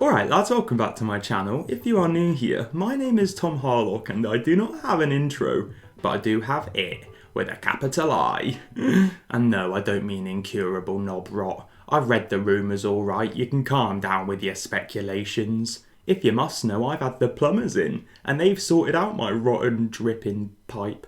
Alright lads, welcome back to my channel. If you are new here, my name is Tom Harlock and I do not have an intro, but I do have it, with a capital I. And no, I don't mean incurable knob rot. I've read the rumours alright, you can calm down with your speculations. If you must know, I've had the plumbers in, and they've sorted out my rotten, dripping pipe.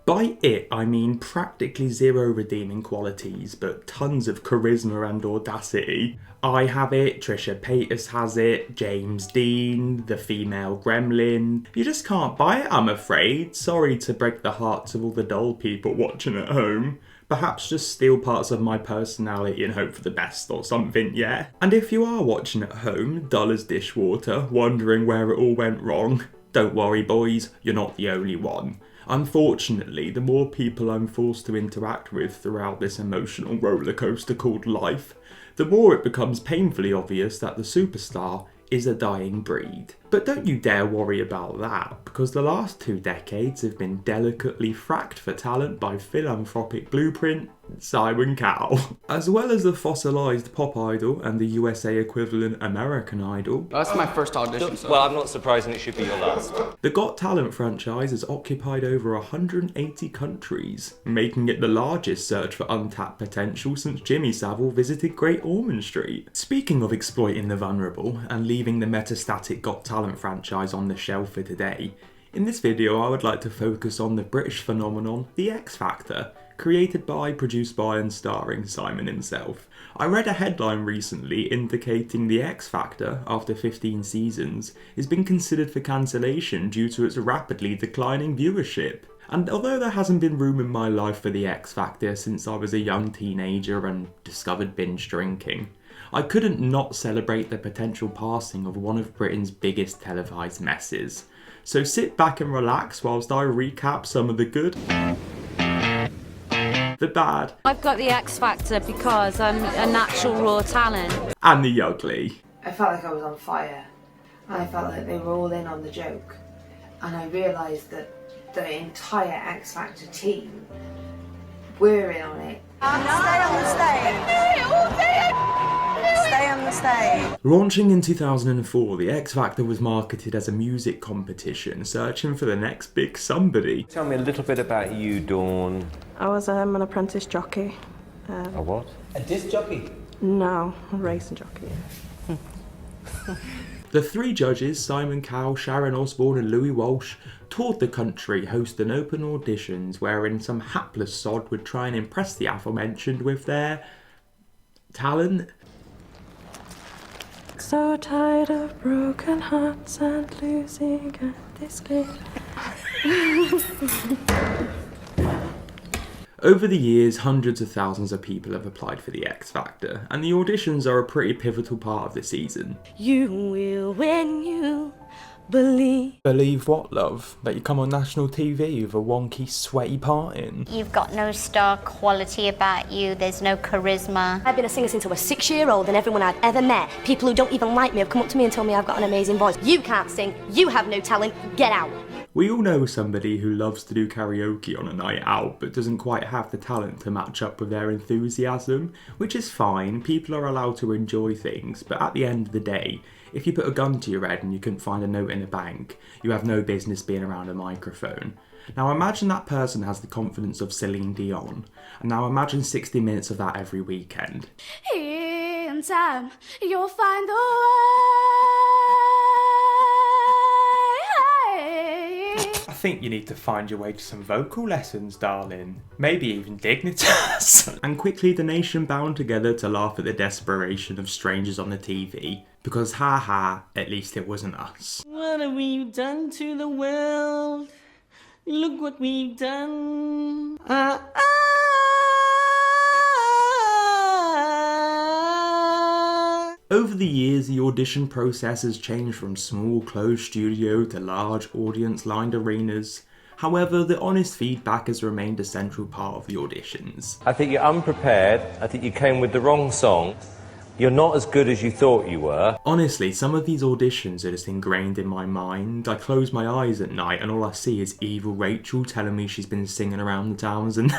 By it, I mean practically zero redeeming qualities, but tons of charisma and audacity. I have it, Trisha Paytas has it, James Dean, the female gremlin. You just can't buy it, I'm afraid. Sorry to break the hearts of all the dull people watching at home. Perhaps just steal parts of my personality and hope for the best or something, yeah? And if you are watching at home, dull as dishwater, wondering where it all went wrong, don't worry boys, you're not the only one. Unfortunately, the more people I'm forced to interact with throughout this emotional rollercoaster called life, the more it becomes painfully obvious that the superstar is a dying breed. But don't you dare worry about that, because the last 2 decades have been delicately fracked for talent by philanthropic blueprint Simon Cowell. As well as the fossilised pop idol and the USA equivalent American Idol. That's my first audition, so. Well, I'm not surprised, and it should be your last. The Got Talent franchise has occupied over 180 countries, making it the largest search for untapped potential since Jimmy Savile visited Great Ormond Street. Speaking of exploiting the vulnerable and leaving the metastatic Got Talent franchise on the shelf for today, in this video I would like to focus on the British phenomenon, The X Factor, created by, produced by and starring Simon himself. I read a headline recently indicating The X Factor, after 15 seasons, is being considered for cancellation due to its rapidly declining viewership. And although there hasn't been room in my life for The X Factor since I was a young teenager and discovered binge drinking, I couldn't not celebrate the potential passing of one of Britain's biggest televised messes. So sit back and relax whilst I recap some of the good, the bad, I've got the X Factor because I'm a natural raw talent, and the ugly. I felt like I was on fire, and I felt like they were all in on the joke, and I realised that the entire X Factor team were in on it. Stay on the stage. Stay on the stage. Launching in 2004, The X Factor was marketed as a music competition, searching for the next big somebody. Tell me a little bit about you, Dawn. I was an apprentice jockey. A what? A disc jockey? No, a racing jockey. The 3 judges, Simon Cowell, Sharon Osbourne and Louis Walsh, toured the country hosting open auditions wherein some hapless sod would try and impress the aforementioned with their talent. So tired of broken hearts and losing at this game. Over the years, hundreds of thousands of people have applied for the X Factor, and the auditions are a pretty pivotal part of the season. You will when you believe. Believe what, love? That you come on national TV with a wonky, sweaty part in? You've got no star quality about you, there's no charisma. I've been a singer since I was 6-year-old, and everyone I've ever met, people who don't even like me, have come up to me and told me I've got an amazing voice. You can't sing, you have no talent, get out. We all know somebody who loves to do karaoke on a night out but doesn't quite have the talent to match up with their enthusiasm, which is fine, people are allowed to enjoy things, but at the end of the day, if you put a gun to your head and you couldn't find a note in a bank, you have no business being around a microphone. Now imagine that person has the confidence of Celine Dion, and now imagine 60 minutes of that every weekend. in time you'll find the way. I think you need to find your way to some vocal lessons, darling. Maybe even Dignitas. And quickly the nation bound together to laugh at the desperation of strangers on the TV. Because haha, at least it wasn't us. What have we done to the world? Look what we've done. Over the years, the audition process has changed from small closed studio to large audience-lined arenas. However, the honest feedback has remained a central part of the auditions. I think you're unprepared. I think you came with the wrong song. You're not as good as you thought you were. Honestly, some of these auditions are just ingrained in my mind. I close my eyes at night and all I see is evil Rachel telling me she's been singing around the towns and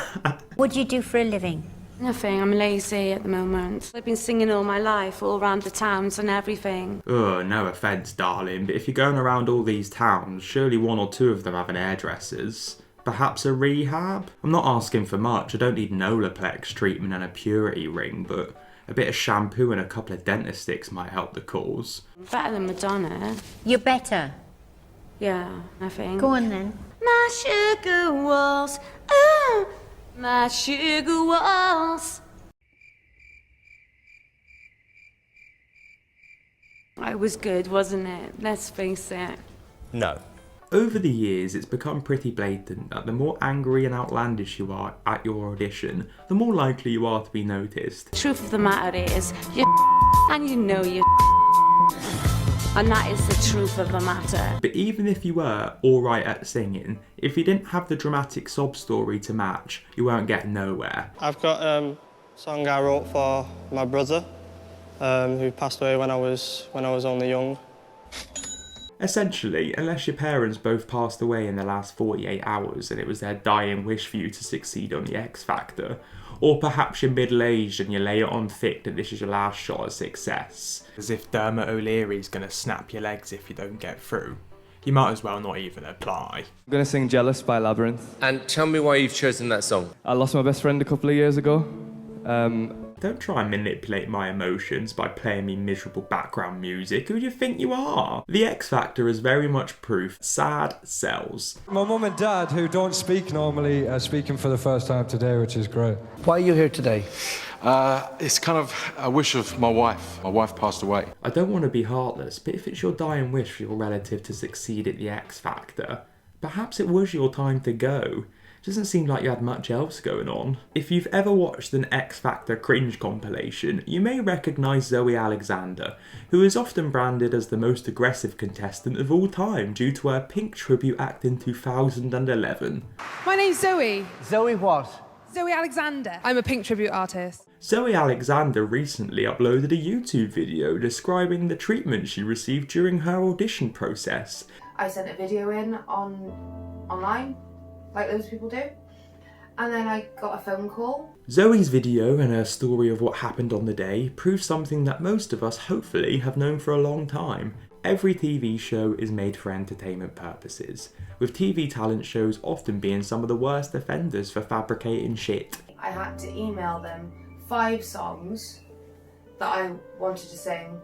What do you do for a living? Nothing, I'm lazy at the moment. I've been singing all my life, all around the towns and everything. Ugh, no offence, darling, but if you're going around all these towns, surely one or two of them have an hairdressers. Perhaps a rehab? I'm not asking for much, I don't need an Olaplex treatment and a purity ring, but a bit of shampoo and a couple of dentist sticks might help the cause. Better than Madonna. You're better. Yeah, I think. Go on then. My sugar walls, oh, my sugar walls. It was good, wasn't it? Let's face it. No. Over the years, it's become pretty blatant that the more angry and outlandish you are at your audition, the more likely you are to be noticed. The truth of the matter is, you and you know you and that is the truth of the matter. But even if you were alright at singing, if you didn't have the dramatic sob story to match, you weren't getting nowhere. I've got a song I wrote for my brother, who passed away when I was only young. Essentially, unless your parents both passed away in the last 48 hours and it was their dying wish for you to succeed on the X Factor, or perhaps you're middle-aged and you lay it on thick that this is your last shot at success, as if Dermot O'Leary's gonna snap your legs if you don't get through, you might as well not even apply. I'm gonna sing Jealous by Labyrinth. And tell me why you've chosen that song. I lost my best friend a couple of years ago. Don't try and manipulate my emotions by playing me miserable background music. Who do you think you are? The X Factor is very much proof sad sells. My mum and dad, who don't speak normally, are speaking for the first time today, which is great. Why are you here today? It's kind of a wish of my wife. My wife passed away. I don't want to be heartless, but if it's your dying wish for your relative to succeed at the X Factor, perhaps it was your time to go. Doesn't seem like you had much else going on. If you've ever watched an X Factor cringe compilation, you may recognise Zoe Alexander, who is often branded as the most aggressive contestant of all time due to her Pink tribute act in 2011. My name's Zoe. Zoe what? Zoe Alexander. I'm a Pink tribute artist. Zoe Alexander recently uploaded a YouTube video describing the treatment she received during her audition process. I sent a video in online, like those people do, and then I got a phone call. Zoe's video and her story of what happened on the day proves something that most of us hopefully have known for a long time. Every TV show is made for entertainment purposes, with TV talent shows often being some of the worst offenders for fabricating shit. I had to email them 5 songs that I wanted to sing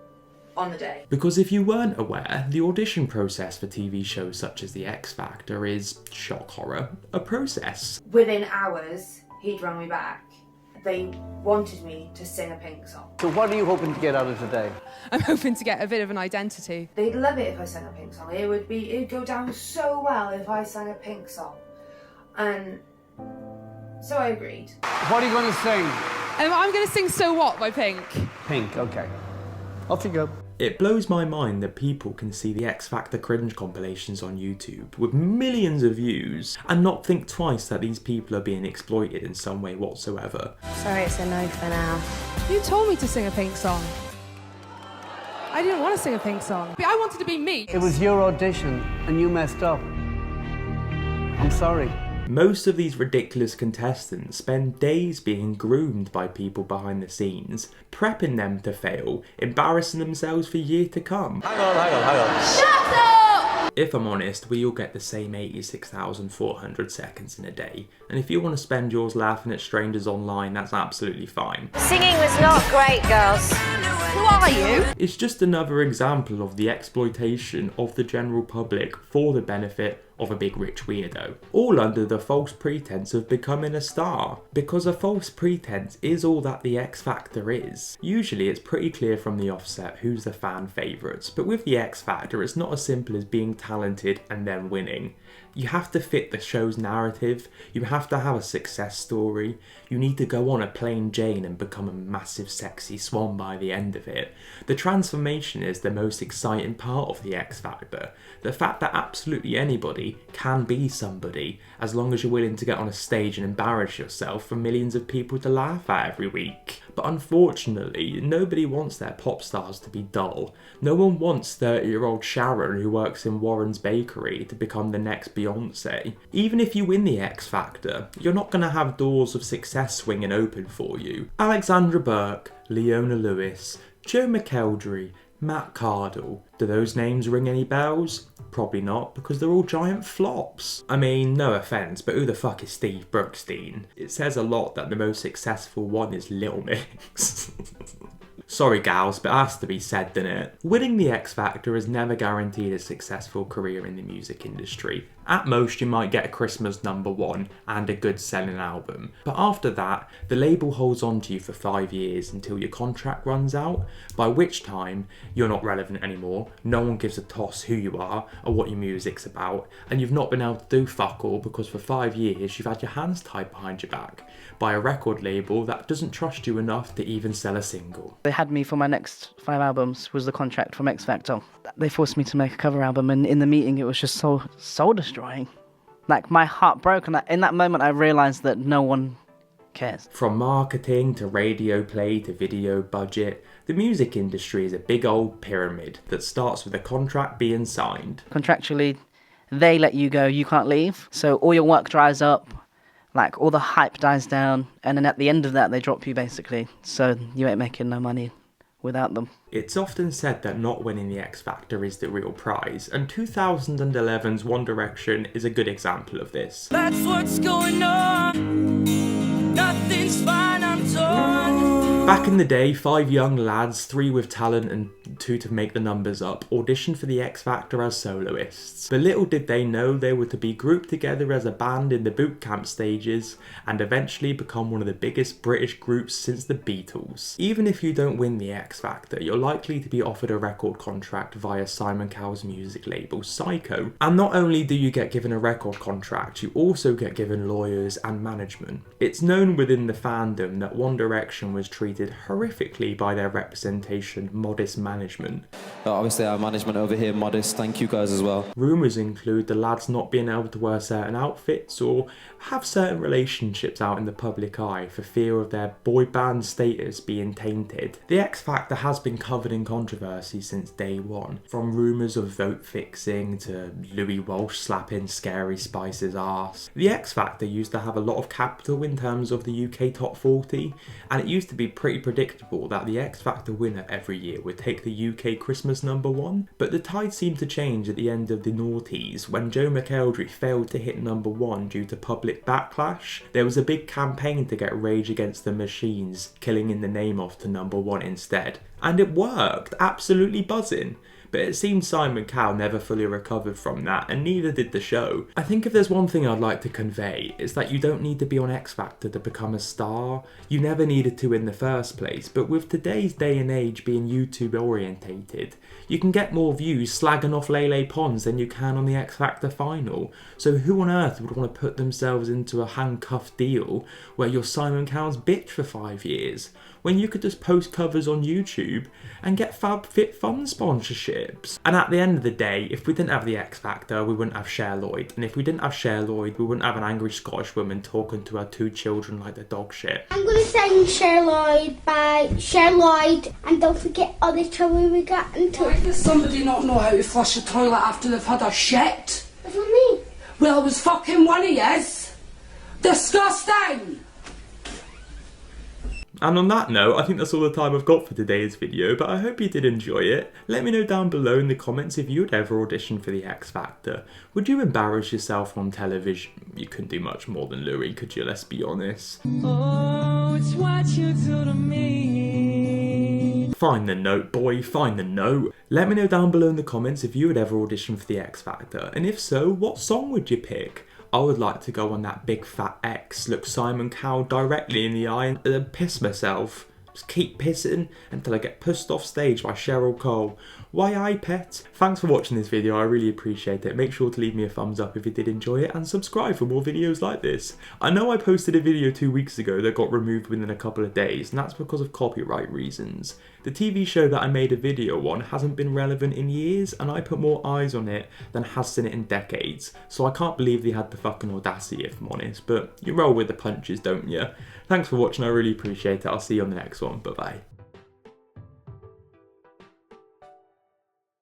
on the day. Because if you weren't aware, the audition process for TV shows such as The X Factor is, shock horror, a process. Within hours, he'd rung me back. They wanted me to sing a Pink song. So what are you hoping to get out of today? I'm hoping to get a bit of an identity. They'd love it if I sang a Pink song. It'd go down so well if I sang a Pink song. And so I agreed. What are you going to sing? I'm going to sing So What by Pink. Pink, okay. Off you go. It blows my mind that people can see the X Factor cringe compilations on YouTube with millions of views and not think twice that these people are being exploited in some way whatsoever. Sorry, it's a no for now. You told me to sing a Pink song. I didn't want to sing a Pink song. I wanted to be me. It was your audition and you messed up. I'm sorry. Most of these ridiculous contestants spend days being groomed by people behind the scenes, prepping them to fail, embarrassing themselves for years to come. Hang on. Shut up! If I'm honest, we all get the same 86,400 seconds in a day, and if you want to spend yours laughing at strangers online, that's absolutely fine. Singing was not great, girls. Who are you? It's just another example of the exploitation of the general public for the benefit of a big rich weirdo, all under the false pretense of becoming a star. Because a false pretense is all that the X Factor is. Usually it's pretty clear from the offset who's the fan favourites, but with the X Factor it's not as simple as being talented and then winning. You have to fit the show's narrative, you have to have a success story, you need to go on a plain Jane and become a massive sexy swan by the end of it. The transformation is the most exciting part of the X Factor. The fact that absolutely anybody can be somebody, as long as you're willing to get on a stage and embarrass yourself for millions of people to laugh at every week. But unfortunately, nobody wants their pop stars to be dull. No one wants 30-year-old Sharon who works in Warren's Bakery to become the next Beyonce Beyonce. Even if you win the X Factor, you're not going to have doors of success swinging open for you. Alexandra Burke, Leona Lewis, Joe McElderry, Matt Cardle. Do those names ring any bells? Probably not, because they're all giant flops. I mean, no offence, but who the fuck is Steve Brookstein? It says a lot that the most successful one is Little Mix. Sorry gals, but it has to be said, doesn't it? Winning the X Factor has never guaranteed a successful career in the music industry. At most, you might get a Christmas #1 and a good selling album. But after that, the label holds on to you for 5 years until your contract runs out, by which time you're not relevant anymore, no one gives a toss who you are or what your music's about, and you've not been able to do fuck all because for 5 years you've had your hands tied behind your back by a record label that doesn't trust you enough to even sell a single. They had me for my next 5 albums, was the contract from X Factor. They forced me to make a cover album, and in the meeting it was just so soul-destroying. Like, my heart broke, and in that moment I realised that no one cares. From marketing to radio play to video budget, the music industry is a big old pyramid that starts with a contract being signed. Contractually, they let you go, you can't leave, so all your work dries up, like all the hype dies down, and then at the end of that they drop you basically, so you ain't making no money without them. It's often said that not winning the X Factor is the real prize, and 2011's One Direction is a good example of this. That's what's going on. Nothing's fine, I'm torn. Back in the day, 5 young lads, 3 with talent and 2 to make the numbers up, auditioned for the X Factor as soloists. But little did they know they were to be grouped together as a band in the boot camp stages and eventually become one of the biggest British groups since the Beatles. Even if you don't win the X Factor, you're likely to be offered a record contract via Simon Cowell's music label Psycho. And not only do you get given a record contract, you also get given lawyers and management. It's known within the fandom that One Direction was treated horrifically by their representation, Modest Management. Obviously our management over here, Modest, thank you guys as well. Rumours include the lads not being able to wear certain outfits or have certain relationships out in the public eye for fear of their boy band status being tainted. The X Factor has been covered in controversy since day one, from rumours of vote fixing to Louis Walsh slapping Scary Spice's arse. The X Factor used to have a lot of capital in terms of the UK Top 40, and it used to be pretty predictable that the X Factor winner every year would take the UK Christmas #1, but the tide seemed to change at the end of the noughties when Joe McElderry failed to hit #1 due to public backlash. There was a big campaign to get Rage Against the Machines Killing in the Name of to #1 instead, and it worked, absolutely buzzing. But it seems Simon Cowell never fully recovered from that, and neither did the show. I think if there's one thing I'd like to convey, it's that you don't need to be on X Factor to become a star. You never needed to in the first place, but with today's day and age being YouTube orientated, you can get more views slagging off Lele Pons than you can on the X Factor final. So who on earth would want to put themselves into a handcuffed deal where you're Simon Cowell's bitch for 5 years, when you could just post covers on YouTube and get FabFitFun sponsorships? And at the end of the day, if we didn't have the X Factor, we wouldn't have Cher Lloyd. And if we didn't have Cher Lloyd, we wouldn't have an angry Scottish woman talking to her 2 children like they're dog shit. I'm going to sing Cher Lloyd by Cher Lloyd, and don't forget all the trouble we got into. Why does somebody not know how to flush a toilet after they've had a shit? What's with me? Well, it was fucking one of yous. Disgusting! And on that note, I think that's all the time I've got for today's video, but I hope you did enjoy it. Let me know down below in the comments if you would ever audition for the X Factor. Would you embarrass yourself on television? You couldn't do much more than Louis, could you? Let's be honest. Oh, it's what you do to me. Find the note, boy, find the note. Let me know down below in the comments if you would ever audition for the X Factor, and if so, what song would you pick? I would like to go on that big fat X, look Simon Cowell directly in the eye and then piss myself. Just keep pissing until I get pushed off stage by Cheryl Cole. Why I pet? Thanks for watching this video, I really appreciate it. Make sure to leave me a thumbs up if you did enjoy it and subscribe for more videos like this. I know I posted a video 2 weeks ago that got removed within a couple of days, and that's because of copyright reasons. The TV show that I made a video on hasn't been relevant in years, and I put more eyes on it than has seen it in decades, so I can't believe they had the fucking audacity if I'm honest, but you roll with the punches, don't you? Thanks for watching, I really appreciate it. I'll see you on the next one, bye bye.